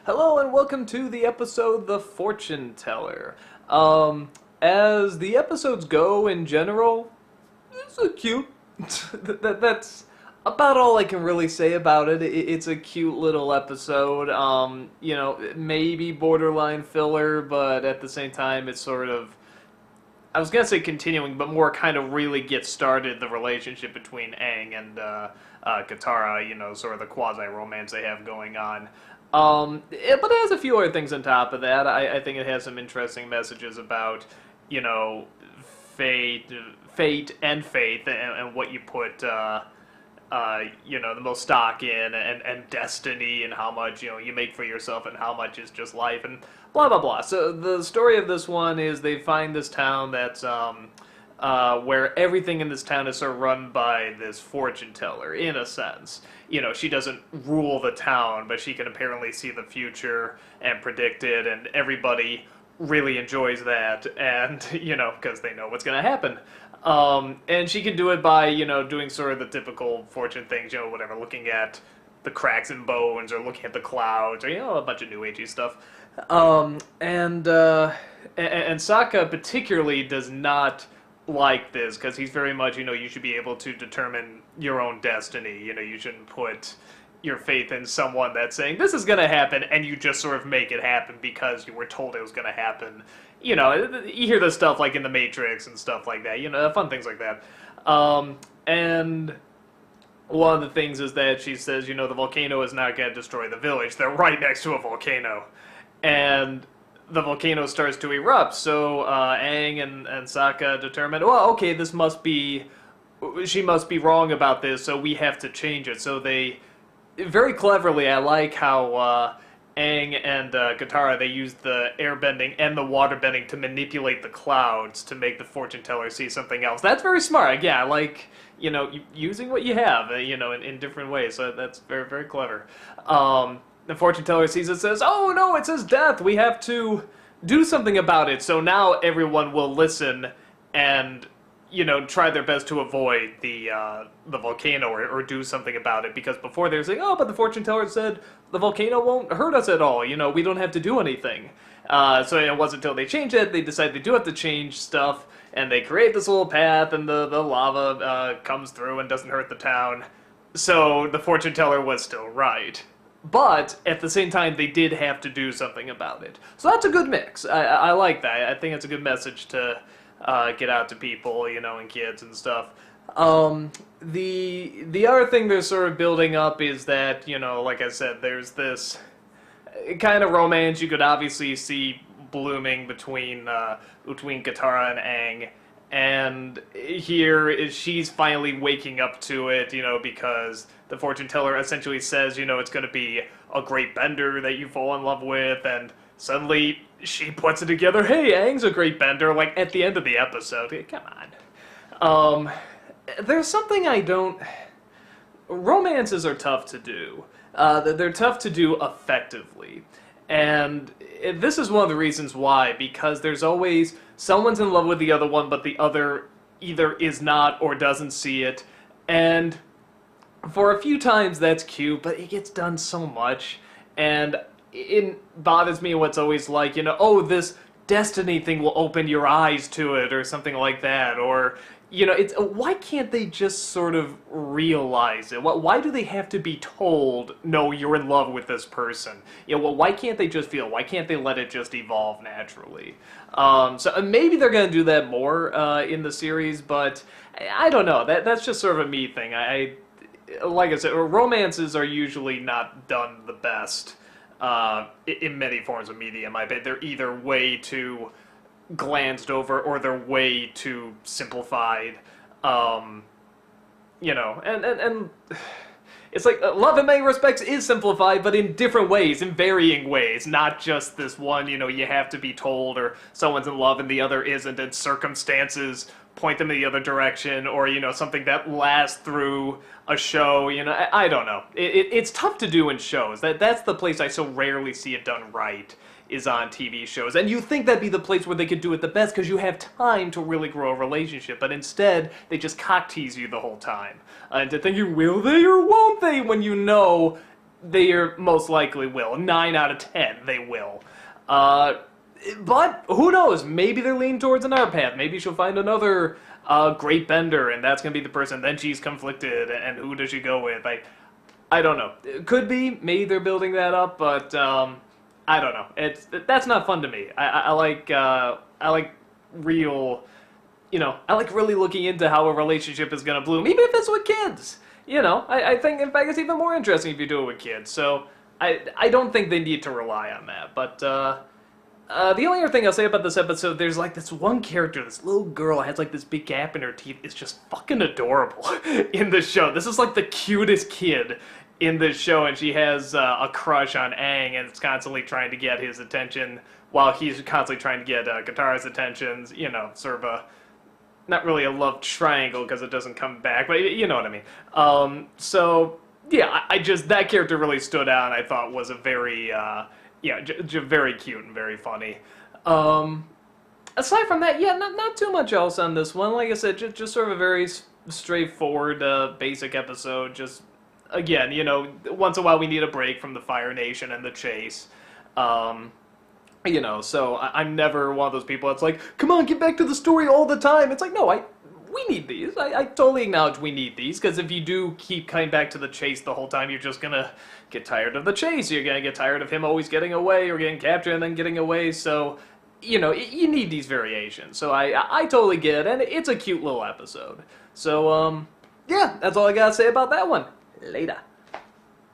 Hello and welcome to the episode The Fortuneteller. As the episodes go in general, it's a cute. That's about all I can really say about it. It's a cute little episode. Maybe borderline filler, but at the same time, it's sort of. I was gonna say continuing, but more kind of really get started the relationship between Aang and Katara. Sort of the quasi romance they have going on. But it has a few other things on top of that. I think it has some interesting messages about, fate, and faith, and what you put, the most stock in, and destiny, and how much, you make for yourself, and how much is just life, and blah, blah, blah. So the story of this one is they find this town that's, where everything in this town is sort of run by this fortune teller, in a sense. She doesn't rule the town, but she can apparently see the future and predict it, and everybody really enjoys that, and, because they know what's going to happen. And she can do it by, doing sort of the typical fortune things, whatever, looking at the cracks and bones, or looking at the clouds, or, a bunch of new agey stuff. And Sokka particularly does not like this, because he's very much, you should be able to determine your own destiny. You shouldn't put your faith in someone that's saying, this is going to happen, and you just sort of make it happen because you were told it was going to happen. You hear this stuff like in The Matrix and stuff like that, fun things like that. And one of the things is that she says, the volcano is not going to destroy the village. They're right next to a volcano. And the volcano starts to erupt, so Aang and Sokka determine, well, okay, she must be wrong about this, so we have to change it. So they, very cleverly, I like how Aang and Katara, they use the airbending and the waterbending to manipulate the clouds to make the fortune teller see something else. That's very smart. Yeah, I like, using what you have, in different ways, so that's very, very clever. The fortune teller sees it, says, oh no, it says death, we have to do something about it. So now everyone will listen and, try their best to avoid the volcano, or do something about it. Because before they were saying, oh, but the fortune teller said the volcano won't hurt us at all, we don't have to do anything. So it wasn't until they changed it, they decided they do have to change stuff, and they create this little path, and the lava comes through and doesn't hurt the town. So the fortune teller was still right. But, at the same time, they did have to do something about it. So that's a good mix. I like that. I think it's a good message to get out to people, and kids and stuff. The other thing they're sort of building up is that, like I said, there's this kind of romance you could obviously see blooming between Katara and Aang. And here, she's finally waking up to it, because the fortune teller essentially says, it's going to be a great bender that you fall in love with, and suddenly she puts it together, hey, Aang's a great bender, like, at the end of the episode. Come on. There's something I don't... Romances are tough to do. They're tough to do effectively. And this is one of the reasons why, because there's always someone's in love with the other one, but the other either is not or doesn't see it. And for a few times that's cute, but it gets done so much. And it bothers me what's always like, oh, this destiny thing will open your eyes to it, or something like that. Or, it's why can't they just sort of realize it? Why do they have to be told, no, you're in love with this person? Why can't they just feel? Why can't they let it just evolve naturally? So maybe they're going to do that more in the series, but I don't know. That's just sort of a me thing. Like I said, romances are usually not done the best in many forms of media, in my opinion. They're either way too glanced over, or they're way too simplified, and it's like, love in many respects is simplified, but in different ways, in varying ways, not just this one, you have to be told, or someone's in love and the other isn't, and circumstances point them in the other direction, or, something that lasts through a show, I don't know. It's tough to do in shows. That's the place I so rarely see it done right, is on TV shows. And you think that'd be the place where they could do it the best, because you have time to really grow a relationship, but instead, they just cock tease you the whole time. And to think, will they or won't they, when they most likely will. 9 out of 10, they will. But who knows? Maybe they're leaning towards another path. Maybe she'll find another great bender, and that's gonna be the person. Then she's conflicted, and who does she go with? I don't know. It could be. Maybe they're building that up, but I don't know. That's not fun to me. I like real. I like really looking into how a relationship is gonna bloom, even if it's with kids. I think, in fact, it's even more interesting if you do it with kids. So I don't think they need to rely on that. But the only other thing I'll say about this episode, there's like this one character, this little girl has like this big gap in her teeth. It's just fucking adorable in the show. This is like the cutest kid in this show, and she has a crush on Aang, and it's constantly trying to get his attention while he's constantly trying to get Katara's attentions. Sort of a, not really a love triangle because it doesn't come back, but you know what I mean. So yeah, that character really stood out, and I thought was a very very cute and very funny. Aside from that, yeah, not too much else on this one. Like I said, just sort of a very straightforward, basic episode. Just, again, once in a while we need a break from the Fire Nation and the chase. So I'm never one of those people that's like, come on, get back to the story all the time. It's like, no, we need these. I totally acknowledge we need these, because if you do keep coming back to the chase the whole time, you're just gonna get tired of the chase. You're gonna get tired of him always getting away or getting captured and then getting away. So, you need these variations. So I totally get it, and it's a cute little episode. So, yeah, that's all I gotta say about that one. Later.